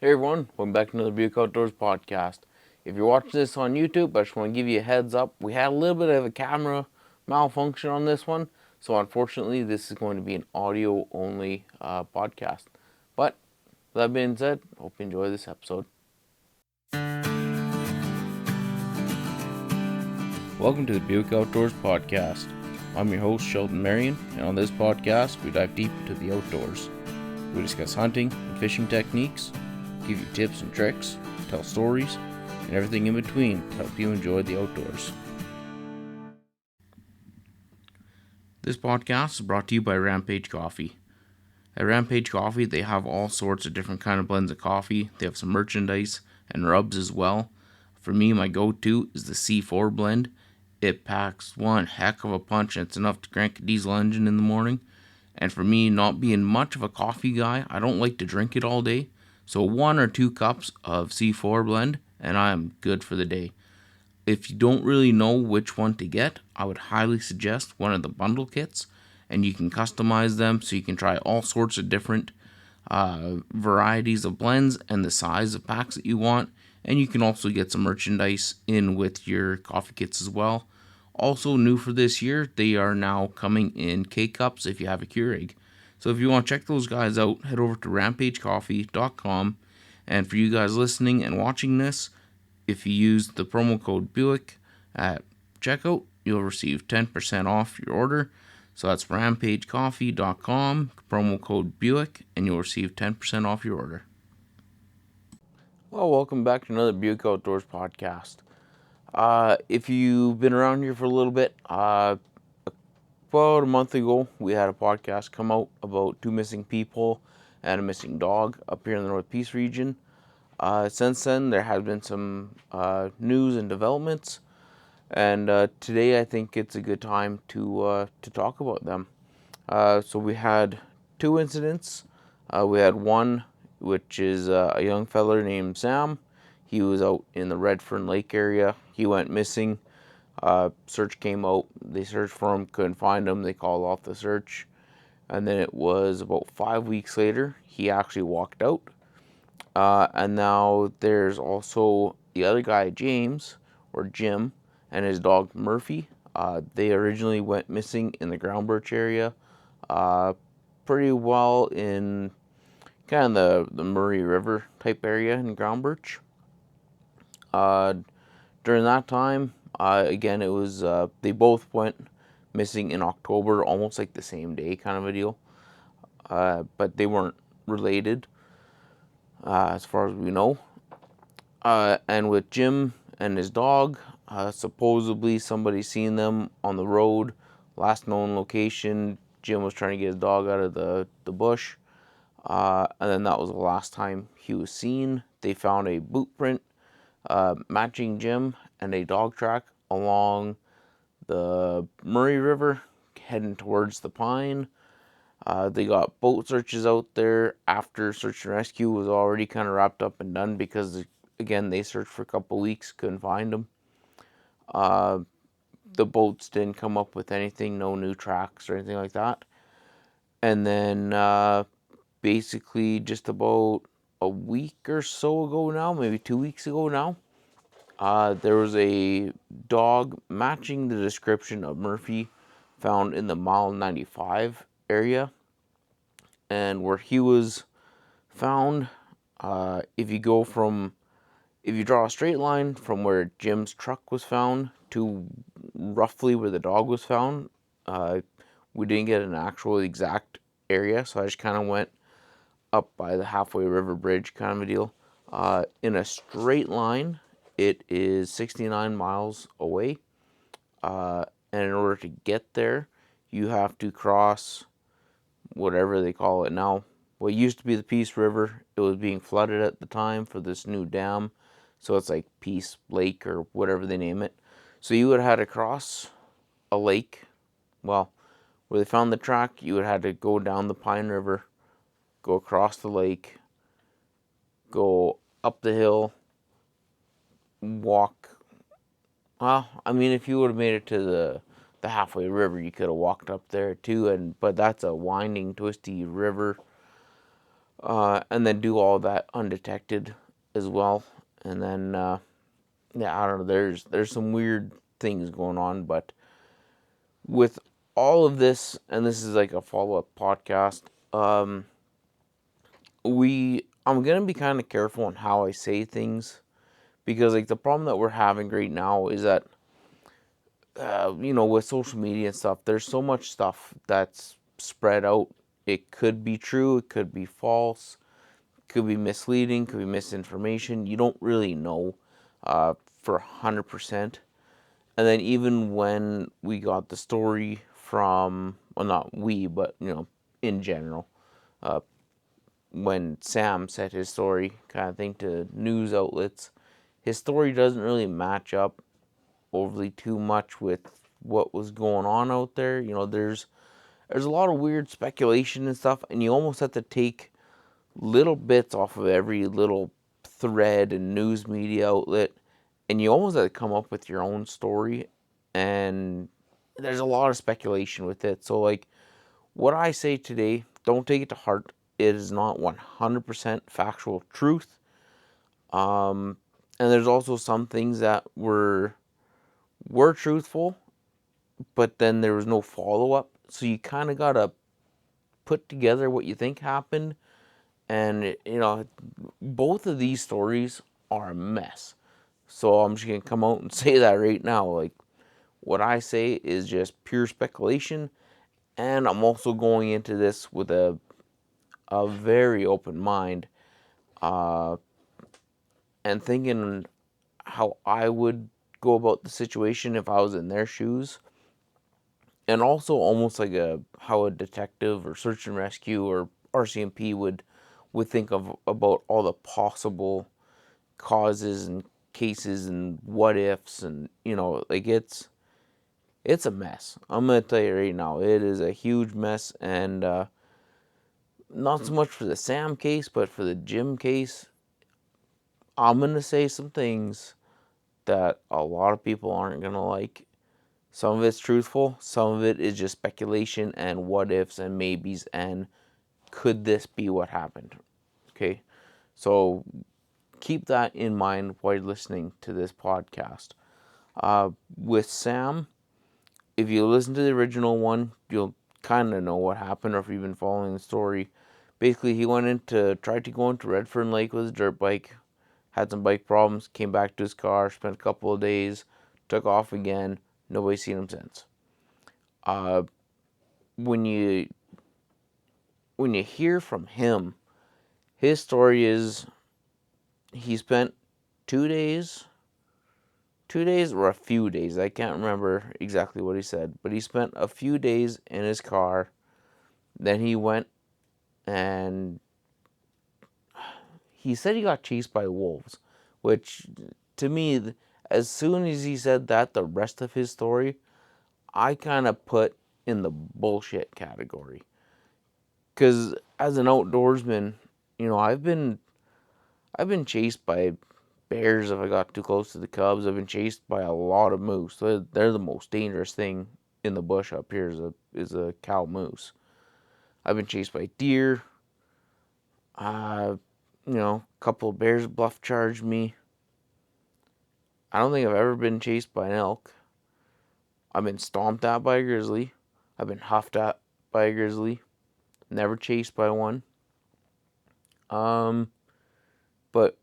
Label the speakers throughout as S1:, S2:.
S1: Hey everyone, welcome back to another Buick Outdoors podcast. If you're watching this on YouTube, I just want to give you a heads up. We had a little bit of a camera malfunction on this one, so unfortunately this is going to be an audio only podcast. But with that being said, hope you enjoy this episode. Welcome to the Buick Outdoors podcast. I'm your host Sheldon Marion, and on this podcast we dive deep into the outdoors. We discuss hunting and fishing techniques, give you tips and tricks, tell stories, and everything in between to help you enjoy the outdoors. This podcast is brought to you by Rampage Coffee. At Rampage Coffee, they have all sorts of different kind of blends of coffee. They have some merchandise and rubs as well. For me, my go-to is the C4 blend. It packs one heck of a punch, and it's enough to crank a diesel engine in the morning. And for me, not being much of a coffee guy, I don't like to drink it all day. So 1 or 2 cups of C4 blend, and I am good for the day. If you don't really know which one to get, I would highly suggest one of the bundle kits, and you can customize them so you can try all sorts of different varieties of blends and the size of packs that you want. And you can also get some merchandise in with your coffee kits as well. Also new for this year, they are now coming in K-Cups if you have a Keurig. So if you want to check those guys out, head over to rampagecoffee.com. And for you guys listening and watching this, if you use the promo code Buick at checkout, you'll receive 10% off your order. So that's rampagecoffee.com, promo code Buick, and you'll receive 10% off your order. Well, welcome back to another Buick Outdoors podcast. If you've been around here for a little bit, about a month ago, we had a podcast come out about 2 missing people and a missing dog up here in the North Peace region. Since then, there has been some news and developments, and today I think it's a good time to talk about them. So we had 2 incidents. We had one, which is a young fella named Sam. He was out in the Redfern Lake area. He went missing. Search came out. They searched for him, couldn't find him. They called off the search. And then it was about 5 weeks later, he actually walked out. And now there's also the other guy, James, or Jim, and his dog, Murphy. They originally went missing in the Ground Birch area, pretty well in kind of the Murray River type area in Ground Birch. During that time, again, it was they both went missing in October, almost like the same day kind of a deal. But they weren't related, as far as we know. And with Jim and his dog, supposedly somebody seen them on the road. Last known location, Jim was trying to get his dog out of the bush. And then that was the last time he was seen. They found a boot print matching Jim and a dog track along the Murray River heading towards the Pine. They got boat searches out there after search and rescue was already kind of wrapped up and done because, again, they searched for a couple weeks, couldn't find them. The boats didn't come up with anything, no new tracks or anything like that. And then basically just about a week or so ago now, maybe 2 weeks ago now, there was a dog matching the description of Murphy found in the Mile 95 area. And where he was found, if you draw a straight line from where Jim's truck was found to roughly where the dog was found, we didn't get an actual exact area, so I just kind of went up by the halfway river bridge kind of a deal. In a straight line, it is 69 miles away, and in order to get there, you have to cross whatever they call it now. What used to be the Peace River, it was being flooded at the time for this new dam, so it's like Peace Lake or whatever they name it. So you would have had to cross a lake. Well, where they found the track, you would have had to go down the Pine River, go across the lake, go up the hill, walk. Well, I mean, if you would have made it to the halfway river, you could have walked up there too. But that's a winding, twisty river. and then do all that undetected as well. And then yeah, I don't know. There's some weird things going on, but with all of this, and this is like a follow up podcast. I'm gonna be kind of careful on how I say things because like the problem that we're having right now is that with social media and stuff, there's so much stuff that's spread out. It could be true, it could be false, could be misleading, could be misinformation. You don't really know for 100%. And then even when we got the story from, well, not we, but in general, when Sam said his story kind of thing to news outlets, his story doesn't really match up overly too much with what was going on out there. There's a lot of weird speculation and stuff, and you almost have to take little bits off of every little thread and news media outlet, and you almost have to come up with your own story. And there's a lot of speculation with it. So, like, what I say today, don't take it to heart. It is not 100% factual truth. And there's also some things that were truthful, but then there was no follow up. So you kind of gotta put together what you think happened. And both of these stories are a mess. So I'm just gonna come out and say that right now. Like, what I say is just pure speculation, and I'm also going into this with a very open mind, and thinking how I would go about the situation if I was in their shoes, and also almost like how a detective or search and rescue or RCMP would think of about all the possible causes and cases and what ifs, and like it's a mess. I'm gonna tell you right now, it is a huge mess. And not so much for the Sam case, but for the Jim case, I'm gonna say some things that a lot of people aren't gonna like. Some of it's truthful, some of it is just speculation and what ifs and maybes and could this be what happened. Okay, so keep that in mind while you're listening to this podcast. With Sam, if you listen to the original one, you'll kind of know what happened, or if you've been following the story. Basically, he tried to go into Redfern Lake with his dirt bike, had some bike problems, came back to his car, spent a couple of days, took off again. Nobody's seen him since. Uh, when you hear from him, his story is he spent 2 days, 2 days or a few days. I can't remember exactly what he said, but he spent a few days in his car. Then he went and he said he got chased by wolves, which to me, as soon as he said that, the rest of his story, I kind of put in the bullshit category. Because as an outdoorsman, I've been chased by bears if I got too close to the cubs. I've been chased by a lot of moose. They're the most dangerous thing in the bush up here is a cow moose. I've been chased by deer. A couple of bears bluff charged me. I don't think I've ever been chased by an elk. I've been stomped at by a grizzly. I've been huffed at by a grizzly. Never chased by one. But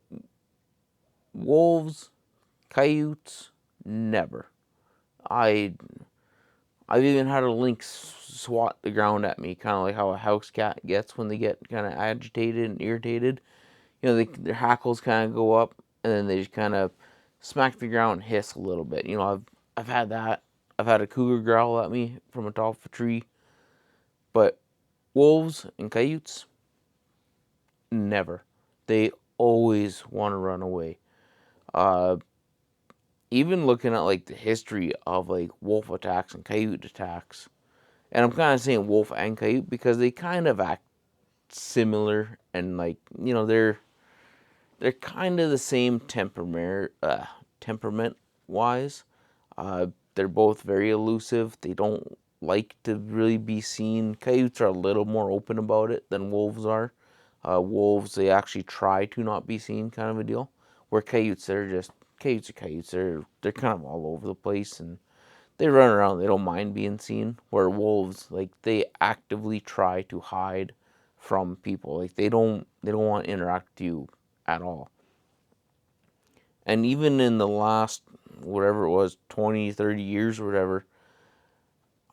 S1: wolves, coyotes, never. I I've even had a lynx swat the ground at me, kind of like how a house cat gets when they get kind of agitated and irritated. Their hackles kind of go up, and then they just kind of smack the ground and hiss a little bit. I've had that. I've had a cougar growl at me from atop a tree. But wolves and coyotes, never. They always want to run away. Uh, Even looking at like the history of like wolf attacks and coyote attacks, and I'm kind of saying wolf and coyote because they kind of act similar, and like they're kind of the same temperament wise. They're both very elusive. They don't like to really be seen. Coyotes are a little more open about it than wolves are. Wolves, they actually try to not be seen, kind of a deal. Where coyotes, they're just coyotes are coyotes. They're kind of all over the place and they run around. They don't mind being seen. Where wolves, like they actively try to hide from people. Like they don't want to interact with you at all. And even in the last whatever it was 20, 30 years or whatever,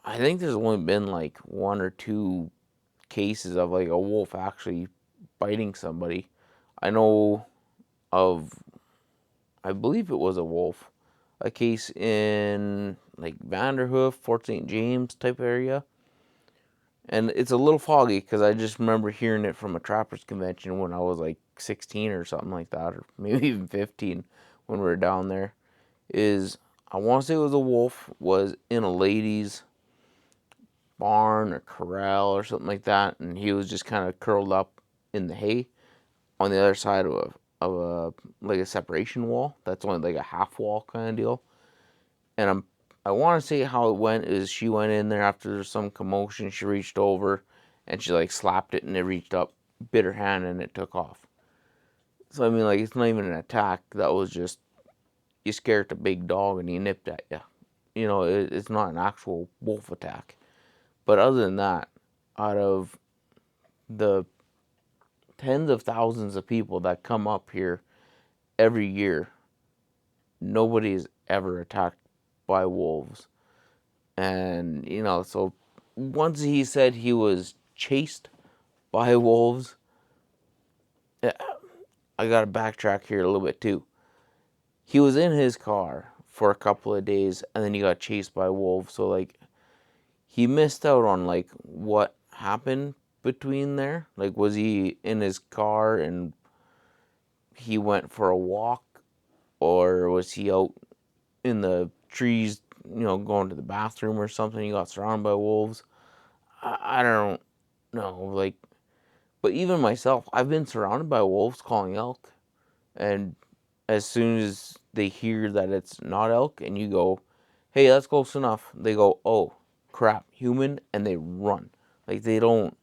S1: I think there's only been like one or two cases of like a wolf actually biting somebody. I know of, I believe it was a wolf, a case in like Vanderhoof, Fort St. James type area. And it's a little foggy because I just remember hearing it from a trappers convention when I was like 16 or something like that, or maybe even 15 when we were down there. Is I want to say it was a wolf, was in a lady's barn or corral or something like that, and he was just kind of curled up in the hay on the other side of a like a separation wall. That's only like a half wall kind of deal. And I want to say how it went is she went in there after some commotion. She reached over and she like slapped it and it reached up, bit her hand and it took off. So I mean, like it's not even an attack. That was just you scared the big dog and he nipped at you. You know, it's not an actual wolf attack. But other than that, out of the tens of thousands of people that come up here every year, nobody is ever attacked by wolves. And, you know, so once he said he was chased by wolves, I got to backtrack here a little bit too. He was in his car for a couple of days and then he got chased by wolves. So, like, he missed out on, like, what happened between there. Like, was he in his car and he went for a walk, or was he out in the trees, you know, going to the bathroom or something? He got surrounded by wolves. I don't know. Like, but even myself, I've been surrounded by wolves calling elk, and as soon as they hear that it's not elk, and you go, "Hey, that's close enough," they go, "Oh, crap, human," and they run. Like they don't.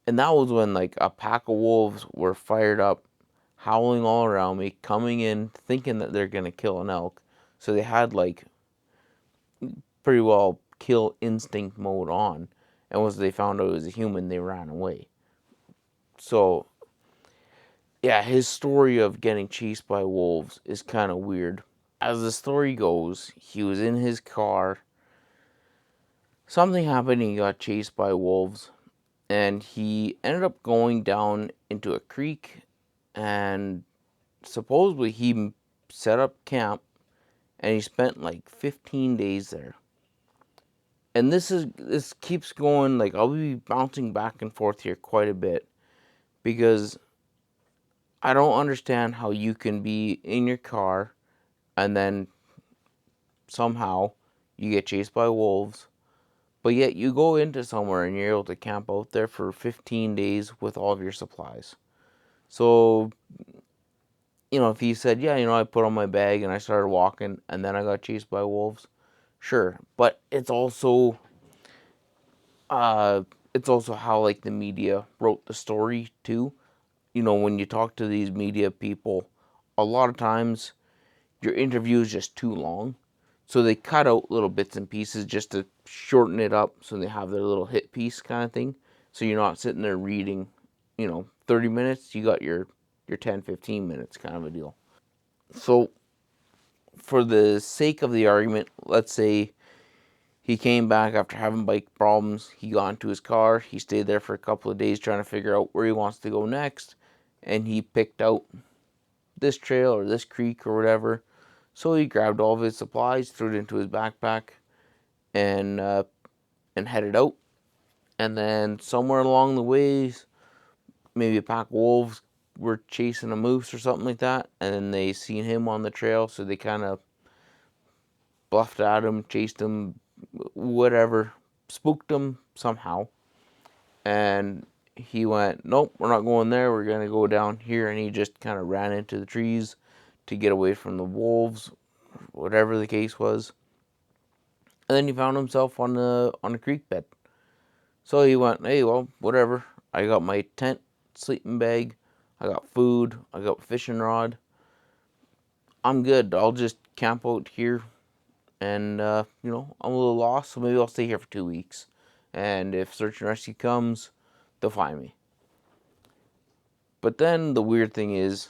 S1: And that was when like a pack of wolves were fired up, howling all around me, coming in, thinking that they're gonna kill an elk. So they had like pretty well kill instinct mode on. And once they found out it was a human, they ran away. So yeah, his story of getting chased by wolves is kind of weird. As the story goes, he was in his car. Something happened, he got chased by wolves, and he ended up going down into a creek, and supposedly he set up camp, and he spent like 15 days there. And this keeps going, like I'll be bouncing back and forth here quite a bit because I don't understand how you can be in your car and then somehow you get chased by wolves, but yet you go into somewhere and you're able to camp out there for 15 days with all of your supplies. So, you know, if he said, yeah, you know, I put on my bag and I started walking and then I got chased by wolves, sure. But it's also how like the media wrote the story too. You know, when you talk to these media people, a lot of times your interview is just too long. So they cut out little bits and pieces just to shorten it up so they have their little hit piece kind of thing. So you're not sitting there reading, you know, 30 minutes, you got your 10, 15 minutes kind of a deal. So for the sake of the argument, let's say he came back after having bike problems. He got into his car. He stayed there for a couple of days trying to figure out where he wants to go next. And he picked out this trail or this creek or whatever. So he grabbed all of his supplies, threw it into his backpack, and headed out. And then somewhere along the ways, maybe a pack of wolves were chasing a moose or something like that. And then they seen him on the trail. So they kind of bluffed at him, chased him, whatever, spooked him somehow. And he went, nope, we're not going there. We're going to go down here. And he just kind of ran into the trees to get away from the wolves, whatever the case was. And then he found himself on a creek bed. So he went, hey, well, whatever. I got my tent. sleeping bag, I got food, I got a fishing rod. I'm good. I'll just camp out here, and I'm a little lost, so maybe I'll stay here for 2 weeks. And if search and rescue comes, they'll find me. But then the weird thing is,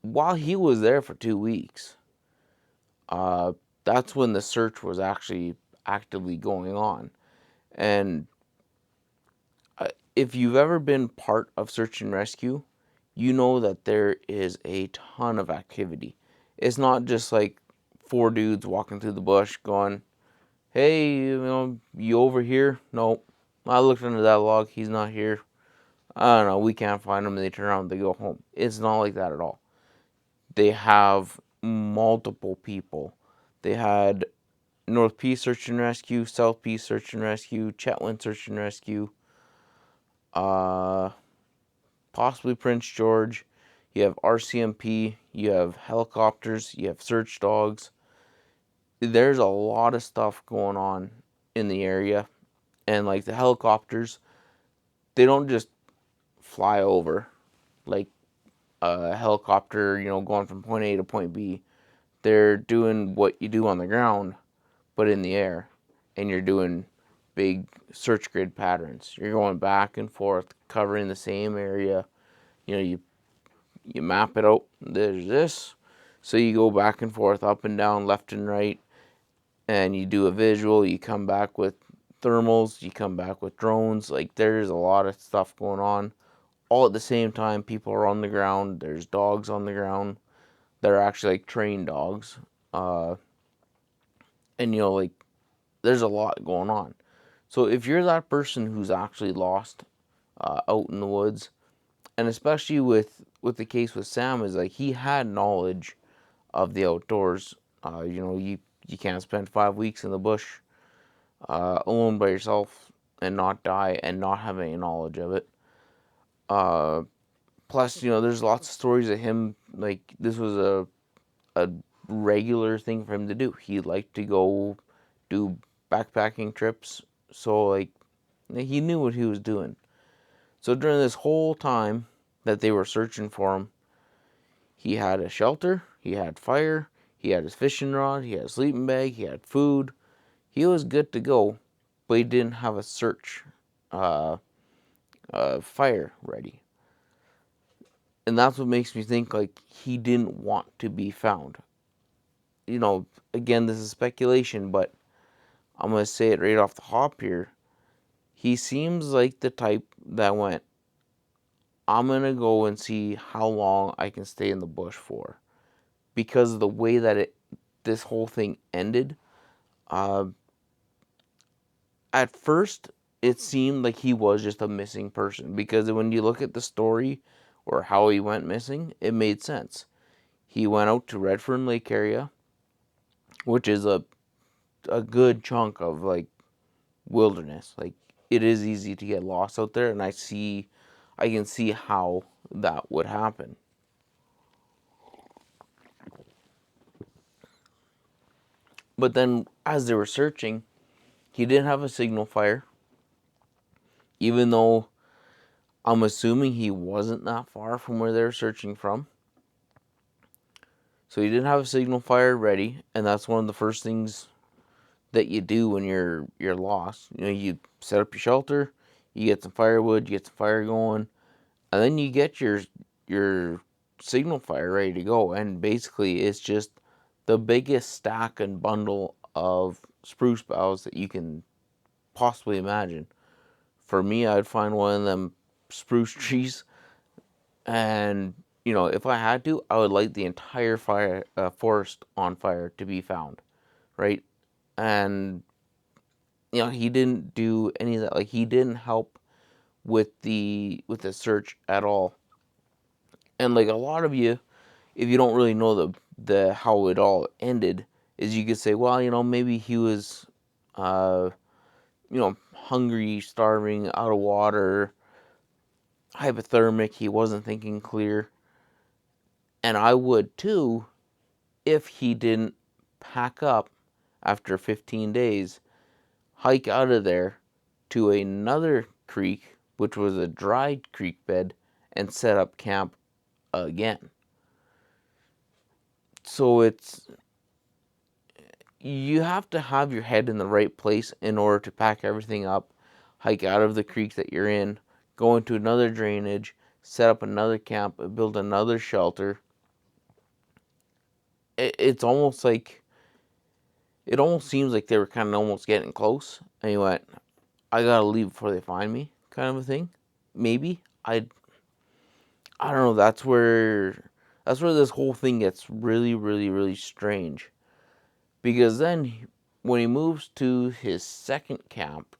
S1: while he was there for 2 weeks, uh, that's when the search was actually actively going on. And if you've ever been part of search and rescue, you know that there is a ton of activity. It's not just like four dudes walking through the bush going, hey, you over here? Nope. I looked under that log. He's not here. I don't know. We can't find him. And they turn around and they go home. It's not like that at all. They have multiple people. They had North Peace Search and Rescue, South Peace Search and Rescue, Chetwynd Search and Rescue, possibly Prince George. You have RCMP. You have helicopters. You have search dogs. There's a lot of stuff going on in the area. And like the helicopters, they don't just fly over like a helicopter, going from point A to point B. They're doing what you do on the ground, but in the air. And you're doing big search grid patterns. You're going back and forth, covering the same area. You map it out. There's this. So you go back and forth, up and down, left and right, and you do a visual. You come back with thermals. You come back with drones. Like, there's a lot of stuff going on. All at the same time, people are on the ground. There's dogs on the ground. They're actually like trained dogs. And like, there's a lot going on. So if you're that person who's actually lost out in the woods, and especially with the case with Sam, is like he had knowledge of the outdoors. You can't spend 5 weeks in the bush alone by yourself and not die and not have any knowledge of it. Plus, there's lots of stories of him, like, this was a regular thing for him to do. He liked to go do backpacking trips, so like he knew what he was doing. So during this whole time that they were searching for him, he had a shelter, he had fire, he had his fishing rod, he had a sleeping bag, he had food. He was good to go, but he didn't have a search fire ready. And that's what makes me think like he didn't want to be found. Again, this is speculation, but I'm going to say it right off the hop here. He seems like the type that went, I'm going to go and see how long I can stay in the bush for. Because of the way that this whole thing ended, at first it seemed like he was just a missing person. Because when you look at the story or how he went missing, it made sense. He went out to Redfern Lake area, which is a good chunk of like wilderness. Like, it is easy to get lost out there, and I can see how that would happen. But then as they were searching, he didn't have a signal fire, even though I'm assuming he wasn't that far from where they were searching from. So he didn't have a signal fire ready, and that's one of the first things that you do when you're lost. You set up your shelter, you get some firewood, you get some fire going, and then you get your signal fire ready to go. And basically, it's just the biggest stack and bundle of spruce boughs that you can possibly imagine. For me, I'd find one of them spruce trees, and if I had to, I would light the entire forest on fire to be found, right? And he didn't do any of that. Like, he didn't help with the search at all. And like a lot of you, if you don't really know the how it all ended, is you could say, well, maybe he was hungry, starving, out of water, hypothermic, he wasn't thinking clear. And I would too, if he didn't pack up after 15 days, hike out of there to another creek, which was a dried creek bed, and set up camp again. So you have to have your head in the right place in order to pack everything up, hike out of the creek that you're in, go into another drainage, set up another camp, build another shelter. It's almost like, it almost seems like they were kind of almost getting close. And he went, I gotta leave before they find me, kind of a thing. Maybe. I don't know. That's where this whole thing gets really, really, really strange. Because then, when he moves to his second camp,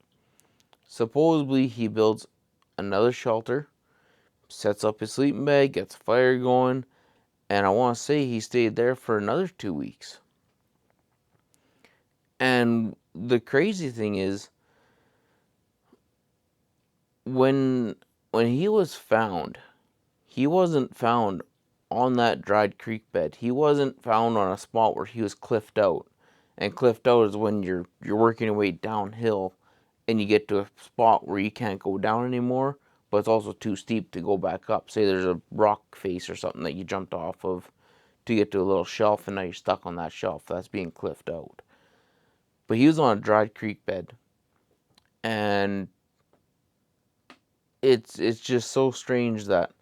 S1: supposedly he builds another shelter, sets up his sleeping bag, gets a fire going, and I want to say he stayed there for another 2 weeks. And the crazy thing is, when he was found, he wasn't found on that dried creek bed. He wasn't found on a spot where he was cliffed out. And cliffed out is when you're working your way downhill and you get to a spot where you can't go down anymore, but it's also too steep to go back up. Say there's a rock face or something that you jumped off of to get to a little shelf, and now you're stuck on that shelf. That's being cliffed out. But he was on a dried creek bed, and it's just so strange that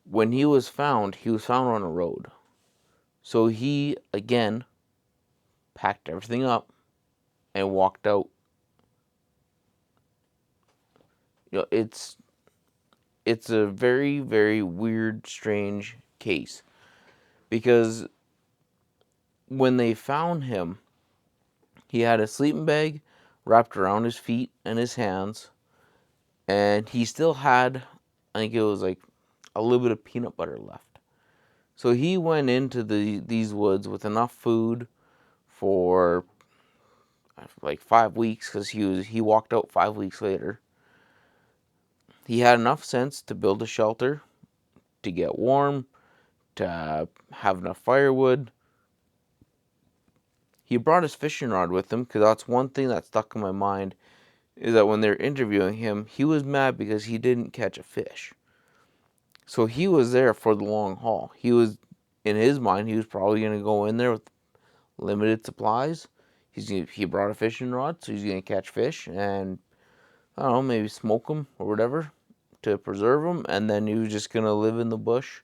S1: when he was found on a road. So he again packed everything up and walked out. It's a very, very weird, strange case, because when they found him, he had a sleeping bag wrapped around his feet and his hands, and he still had, I think it was like a little bit of peanut butter left. So he went into these woods with enough food for like 5 weeks, because he walked out 5 weeks later. He had enough sense to build a shelter, to get warm, to have enough firewood. He brought his fishing rod with him, because that's one thing that stuck in my mind, is that when they were interviewing him, he was mad because he didn't catch a fish. So he was there for the long haul. In his mind, he was probably going to go in there with limited supplies. He brought a fishing rod, so he's going to catch fish and, I don't know, maybe smoke them or whatever to preserve them, and then he was just going to live in the bush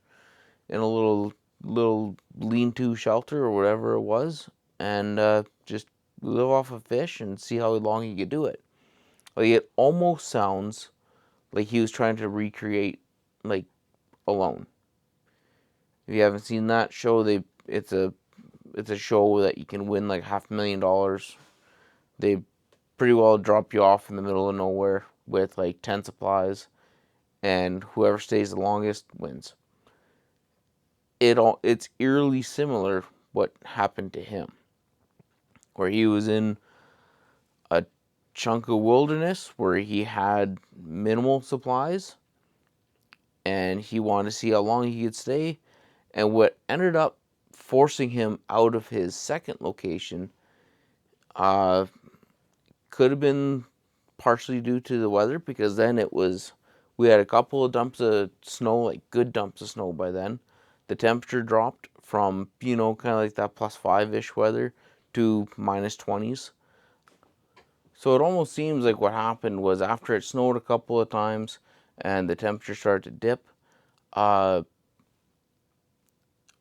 S1: in a little lean-to shelter or whatever it was, and just live off of fish and see how long he could do it. Like, it almost sounds like he was trying to recreate, like, Alone. If you haven't seen that show, it's a show that you can win like $500,000. They pretty well drop you off in the middle of nowhere with like 10 supplies, and whoever stays the longest wins. It's eerily similar what happened to him, where he was in a chunk of wilderness where he had minimal supplies, and he wanted to see how long he could stay. And what ended up forcing him out of his second location could have been partially due to the weather, because then we had a couple of dumps of snow, like good dumps of snow by then. The temperature dropped from, kind of like that +5-ish weather to -20s. So it almost seems like what happened was, after it snowed a couple of times and the temperature started to dip, I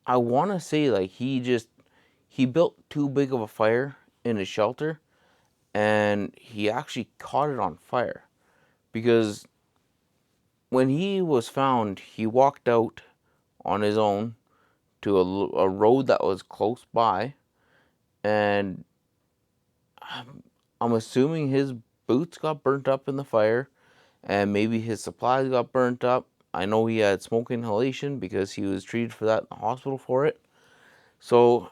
S1: want to say like he built too big of a fire in his shelter, and he actually caught it on fire. Because when he was found, he walked out on his own to a road that was close by, and I'm assuming his boots got burnt up in the fire, and maybe his supplies got burnt up. I know he had smoke inhalation because he was treated for that in the hospital for it. So,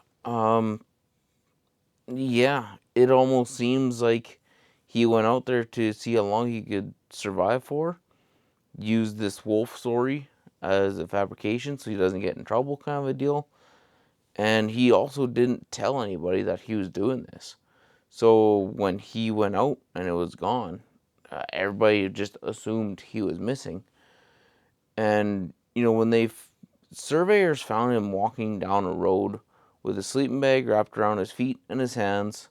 S1: yeah, it almost seems like he went out there to see how long he could survive for, use this wolf story as a fabrication so he doesn't get in trouble, kind of a deal. And he also didn't tell anybody that he was doing this. So when he went out and it was gone, everybody just assumed he was missing. And, when surveyors found him walking down a road with a sleeping bag wrapped around his feet and his hands,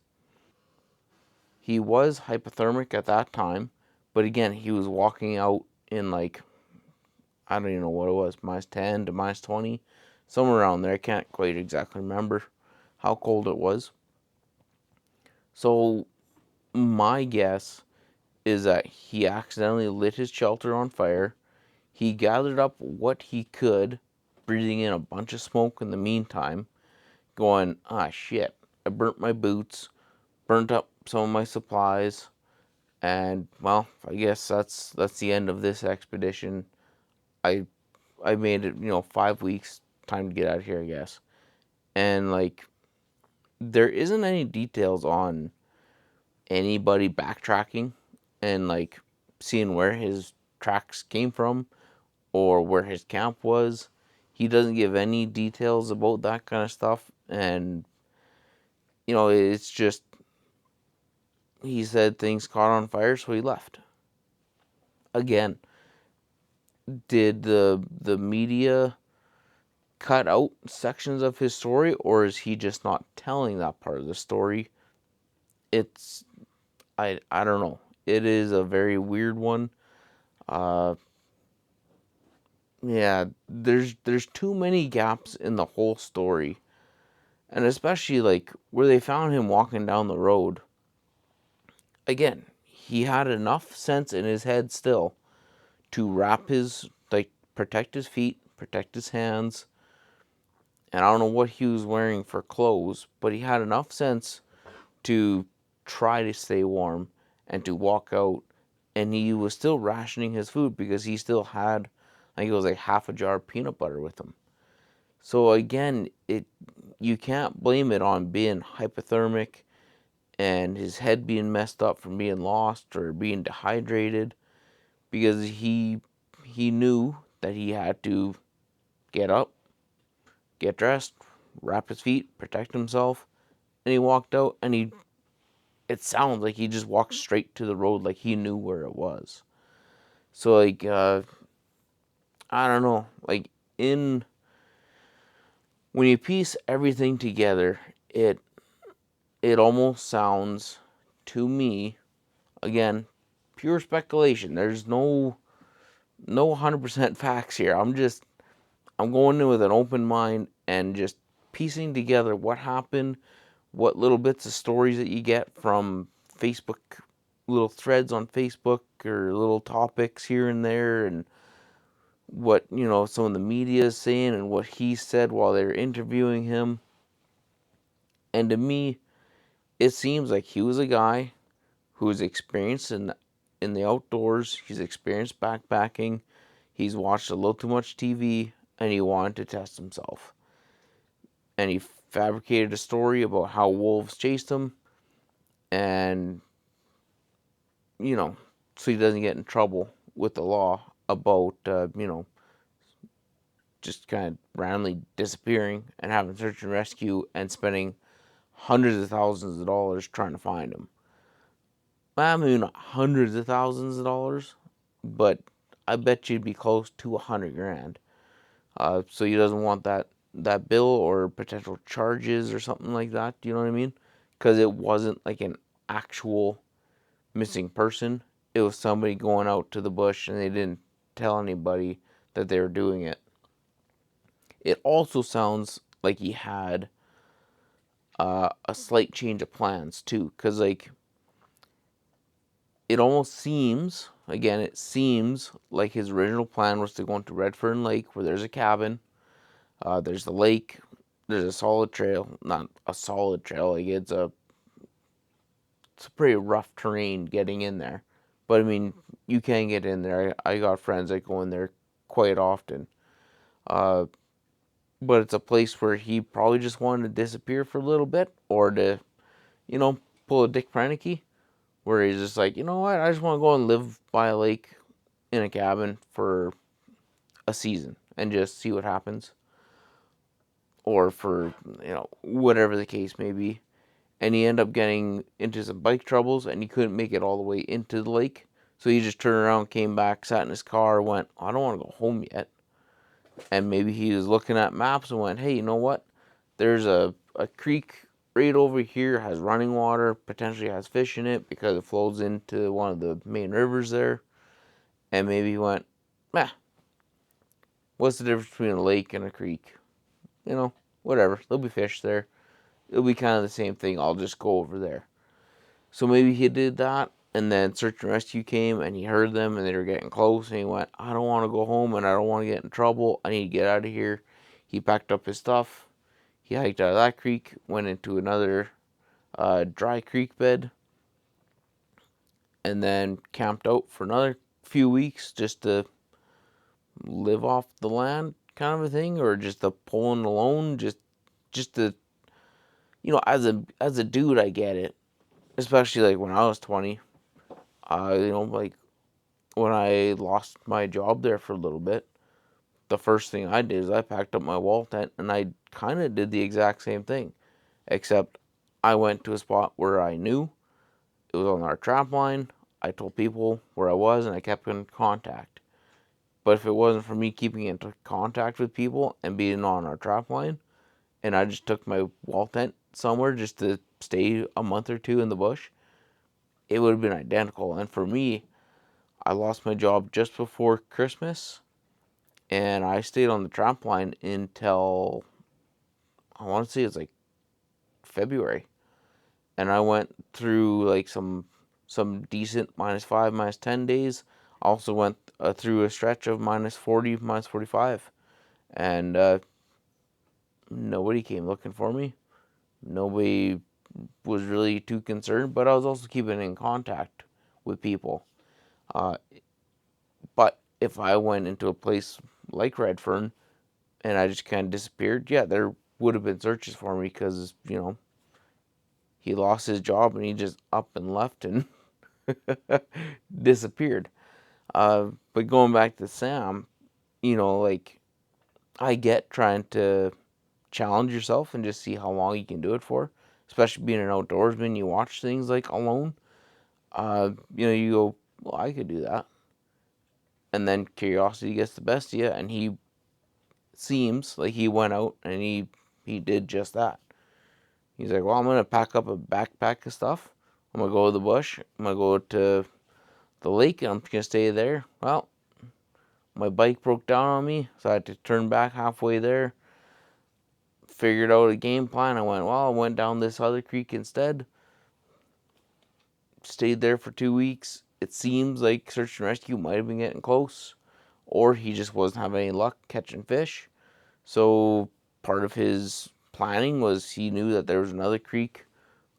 S1: he was hypothermic at that time. But again, he was walking out in like, I don't even know what it was, -10 to -20, somewhere around there. I can't quite exactly remember how cold it was. So my guess is that he accidentally lit his shelter on fire. He gathered up what he could, breathing in a bunch of smoke in the meantime, going, ah, shit, I burnt my boots, burnt up some of my supplies, and, well, I guess that's the end of this expedition. I I made it, 5 weeks, time to get out of here, I guess. And, like, there isn't any details on anybody backtracking and, like, seeing where his tracks came from or where his camp was. He doesn't give any details about that kind of stuff. And, it's just, he said things caught on fire, so he left. Again, did the media cut out sections of his story, or is he just not telling that part of the story? It's, I don't know. It is a very weird one. Uh, yeah, there's too many gaps in the whole story, and especially like where they found him walking down the road. Again, he had enough sense in his head still to wrap his, like, protect his feet, protect his hands, and I don't know what he was wearing for clothes, but he had enough sense to try to stay warm and to walk out. And he was still rationing his food because he still had, I think it was like half a jar of peanut butter with him. So again, you can't blame it on being hypothermic and his head being messed up from being lost or being dehydrated, because he knew that he had to get up, get dressed, wrap his feet, protect himself, and he walked out. And it sounds like he just walked straight to the road, like he knew where it was. So like, I don't know, like, in when you piece everything together, it almost sounds to me, again, pure speculation. There's no 100% facts here. I'm going in with an open mind and just piecing together what happened, what little bits of stories that you get from Facebook, little threads on Facebook, or little topics here and there, and what, some of the media is saying and what he said while they were interviewing him. And to me, it seems like he was a guy who was experienced in the outdoors. He's experienced backpacking. He's watched a little too much TV, and he wanted to test himself. And he fabricated a story about how wolves chased him, and, so he doesn't get in trouble with the law about, just kind of randomly disappearing and having search and rescue and spending hundreds of thousands of dollars trying to find him. Well, maybe not hundreds of thousands of dollars, but I bet you'd be close to 100 grand. So he doesn't want that bill or potential charges or something like that. Do you know what I mean? Because it wasn't like an actual missing person. It was somebody going out to the bush and they didn't tell anybody that they were doing it. It also sounds like he had a slight change of plans too, because like, it almost seems, again, it seems like his original plan was to go into Redfern Lake, where there's a cabin, there's the lake, there's a solid trail, not a solid trail, like it's a pretty rough terrain getting in there, but I mean, you can get in there. I got friends that go in there quite often. Uh, but it's a place where he probably just wanted to disappear for a little bit, or to, you know, pull a Dick Pranicky, where he's just like, you know what, I just want to go and live by a lake in a cabin for a season and just see what happens, or for, whatever the case may be. And he ended up getting into some bike troubles, and he couldn't make it all the way into the lake, So he just turned around, came back, sat in his car, went, I don't want to go home yet. And maybe he was looking at maps and went, hey, you know what? There's a creek right over here, has running water, potentially has fish in it because it flows into one of the main rivers there. And maybe he went, meh, what's the difference between a lake and a creek? You know, whatever. There'll be fish there. It'll be kind of the same thing. I'll just go over there. So maybe he did that, and then search and rescue came, and he heard them, and they were getting close, and he went, I don't want to go home, and I don't want to get in trouble. I need to get out of here. He packed up his stuff. He hiked out of that creek, went into another dry creek bed, and then camped out for another few weeks just to live off the land kind of a thing, or just to pull in alone, just to, as a dude, I get it. Especially like when I was 20, like when I lost my job there for a little bit, the first thing I did is I packed up my wall tent and I kind of did the exact same thing, except I went to a spot where I knew it was on our trap line. I told people where I was and I kept in contact. But if it wasn't for me keeping in contact with people and being on our trap line, and I just took my wall tent somewhere just to stay a month or two in the bush, it would have been identical. And for me, I lost my job just before Christmas, and I stayed on the trap line until, I want to say it's like February. And I went through like some decent -5, -10 days. I also went through a stretch of -40, -45, and nobody came looking for me. Nobody was really too concerned, but I was also keeping in contact with people. Uh, but if I went into a place like Redfern and I just kind of disappeared, yeah, there would have been searches for me because, he lost his job and he just up and left and disappeared. But going back to Sam, like, I get trying to challenge yourself and just see how long you can do it for. Especially being an outdoorsman, you watch things like Alone. You go, well, I could do that. And then curiosity gets the best of you, and he seems like he went out and he did just that. He's like, well, I'm gonna pack up a backpack of stuff. I'm gonna go to the bush. I'm gonna go to the lake, and I'm gonna stay there. Well, my bike broke down on me, so I had to turn back halfway there. Figured out a game plan. I went down this other creek instead. Stayed there for 2 weeks. It seems like search and rescue might have been getting close, or he just wasn't having any luck catching fish. So part of his planning was he knew that there was another creek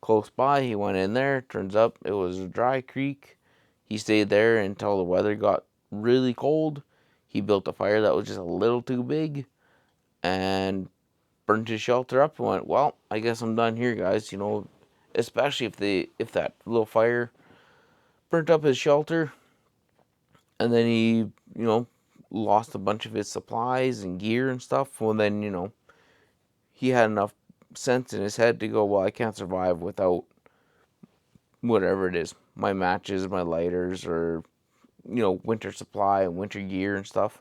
S1: close by. He went in there. Turns up it was a dry creek. He stayed there until the weather got really cold. He built a fire that was just a little too big and burned his shelter up and went, well, I guess I'm done here, guys. Especially if that little fire burnt up his shelter, and then he, lost a bunch of his supplies and gear and stuff. Well, then, he had enough sense in his head to go, well, I can't survive without whatever it is, my matches, my lighters, or, winter supply and winter gear and stuff.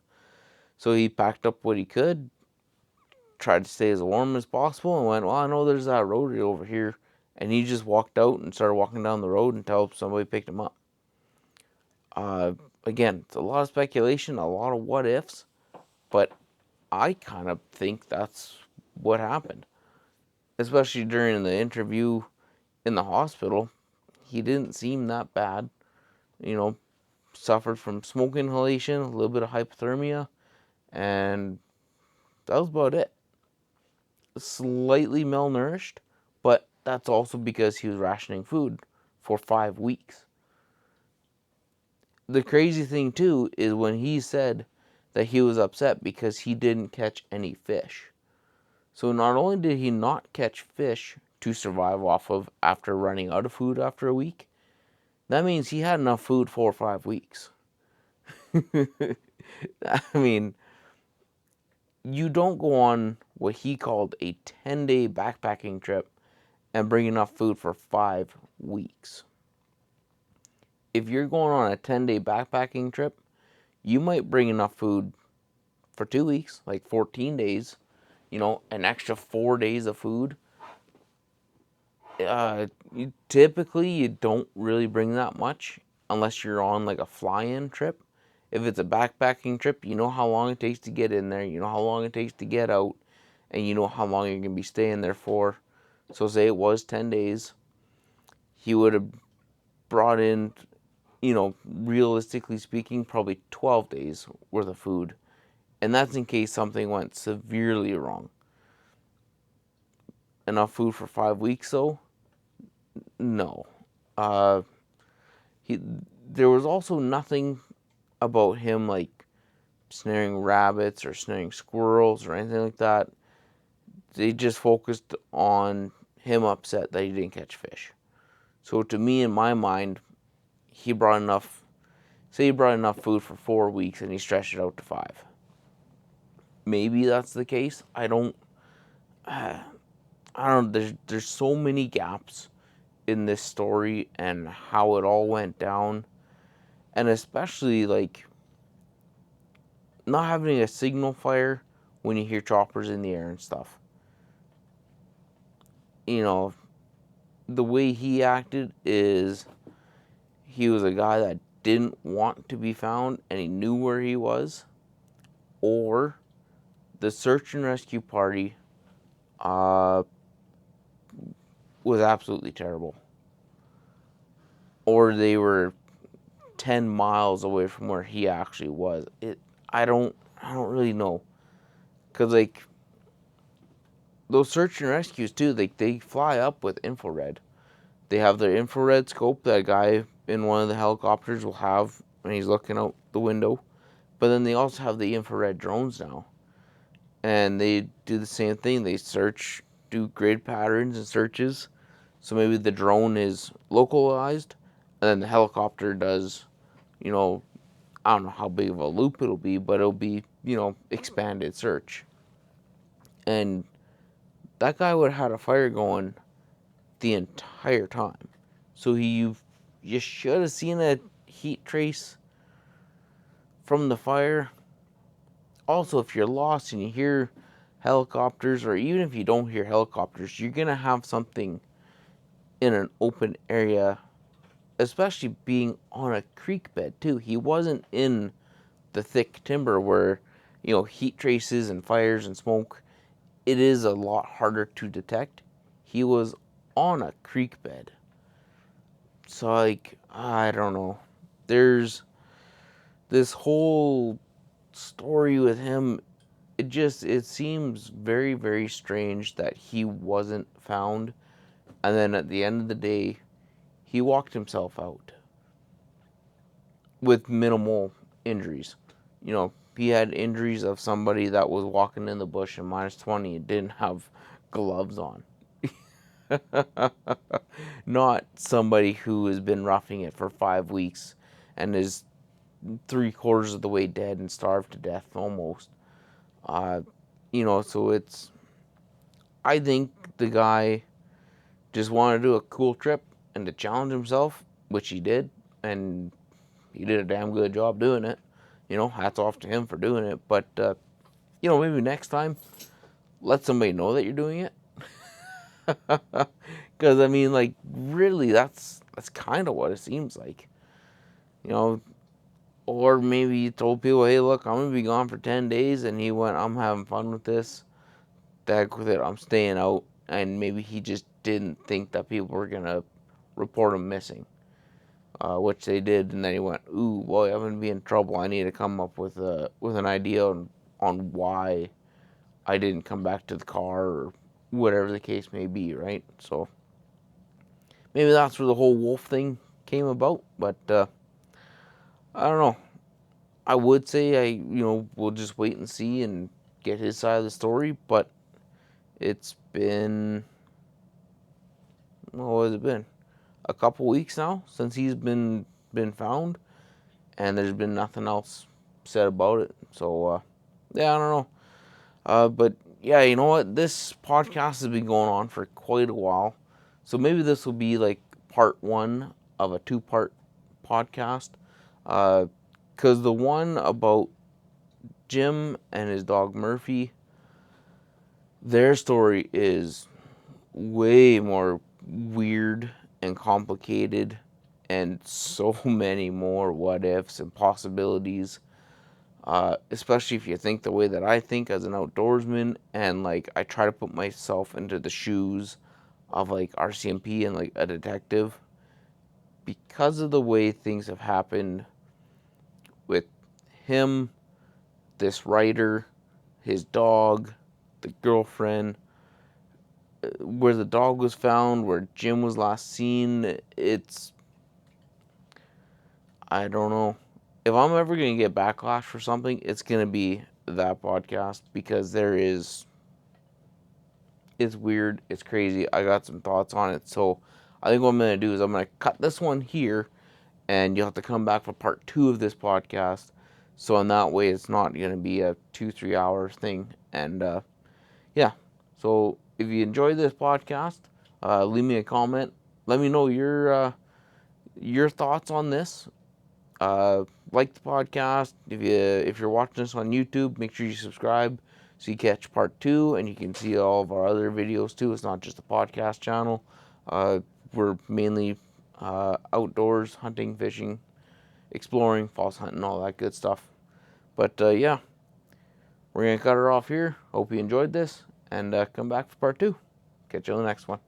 S1: So he packed up what he could, tried to stay as warm as possible, and went, well, I know there's that rotary over here. And he just walked out and started walking down the road until somebody picked him up. Again, it's a lot of speculation, a lot of what ifs, but I kind of think that's what happened. Especially during the interview in the hospital, he didn't seem that bad. You know, suffered from smoke inhalation, a little bit of hypothermia, and that was about it. Slightly malnourished, but that's also because he was rationing food for 5 weeks. The crazy thing, too, is when he said that he was upset because he didn't catch any fish. So not only did he not catch fish to survive off of after running out of food after a week, that means he had enough food for 5 weeks. I mean, you don't go on what he called a 10-day backpacking trip and bring enough food for 5 weeks. if you're going on a 10-day backpacking trip, you might bring enough food for 2 weeks, like 14 days, an extra 4 days of food. Typically, you don't really bring that much unless you're on like a fly-in trip. If it's a backpacking trip, you know how long it takes to get in there, you know how long it takes to get out, and you know how long you're going to be staying there for. So say it was 10 days, he would have brought in, realistically speaking, probably 12 days worth of food. And that's in case something went severely wrong. Enough food for 5 weeks, though? No. Uh, he There was also nothing about him like snaring rabbits or snaring squirrels or anything like that. They just focused on him upset that he didn't catch fish. So to me, in my mind, he brought enough. Say he brought enough food for 4 weeks and he stretched it out to 5. Maybe that's the case. I don't. There's so many gaps in this story and how it all went down, and especially like not having a signal fire when you hear choppers in the air and stuff. The way he acted is he was a guy that didn't want to be found and he knew where he was, or the search and rescue party was absolutely terrible, or they were 10 miles away from where he actually was. I don't really know, because like those search and rescues too, they fly up with infrared. They have their infrared scope that a guy in one of the helicopters will have when he's looking out the window, but then they also have the infrared drones now, and they do the same thing. They search, do grid patterns and searches. So maybe the drone is localized, and then the helicopter does, I don't know how big of a loop it'll be, but it'll be, expanded search. And that guy would have had a fire going the entire time. So you should have seen a heat trace from the fire. Also, if you're lost and you hear helicopters, or even if you don't hear helicopters, you're going to have something in an open area, especially being on a creek bed too. He wasn't in the thick timber where, heat traces and fires and smoke, it is a lot harder to detect. He was on a creek bed. So like, I don't know. There's this whole story with him. It seems very, very strange that he wasn't found. And then at the end of the day, he walked himself out with minimal injuries. He had injuries of somebody that was walking in the bush in -20 and didn't have gloves on. Not somebody who has been roughing it for 5 weeks and is 3/4 of the way dead and starved to death almost. So I think the guy just wanted to do a cool trip and to challenge himself, which he did, and he did a damn good job doing it. Hats off to him for doing it. But, maybe next time, let somebody know that you're doing it. Because, I mean, like, really, that's kind of what it seems like. Or maybe you told people, hey, look, I'm going to be gone for 10 days. And he went, I'm having fun with this. The heck with it, I'm staying out. And maybe he just didn't think that people were going to report him missing. Which they did, and then he went, ooh, boy, I'm going to be in trouble. I need to come up with an idea on why I didn't come back to the car, or whatever the case may be, right? So maybe that's where the whole wolf thing came about, but I don't know. I would say we'll just wait and see and get his side of the story, but it's been, what has it been? A couple weeks now since he's been found, and there's been nothing else said about it. So yeah, I don't know. But yeah, you know what? This podcast has been going on for quite a while, so maybe this will be like part 1 of a 2-part podcast. Because the one about Jim and his dog Murphy, their story is way more weird and complicated, and so many more what ifs and possibilities. Especially if you think the way that I think as an outdoorsman, and like I try to put myself into the shoes of like RCMP and like a detective, because of the way things have happened with him, this writer, his dog, the girlfriend, where the dog was found, where Jim was last seen. I don't know. If I'm ever going to get backlash for something, it's going to be that podcast, because it's weird, it's crazy. I got some thoughts on it. So I think what I'm going to do is I'm going to cut this one here, and you'll have to come back for part 2 of this podcast. So in that way, it's not going to be a 2-3 hour thing. And yeah, so if you enjoyed this podcast, leave me a comment. Let me know your thoughts on this. Like the podcast. If you're watching this on YouTube, make sure you subscribe so you catch part 2, and you can see all of our other videos too. It's not just a podcast channel. We're mainly outdoors, hunting, fishing, exploring, false hunting, all that good stuff. But yeah, we're gonna cut her off here. Hope you enjoyed this, and come back for part 2. Catch you on the next one.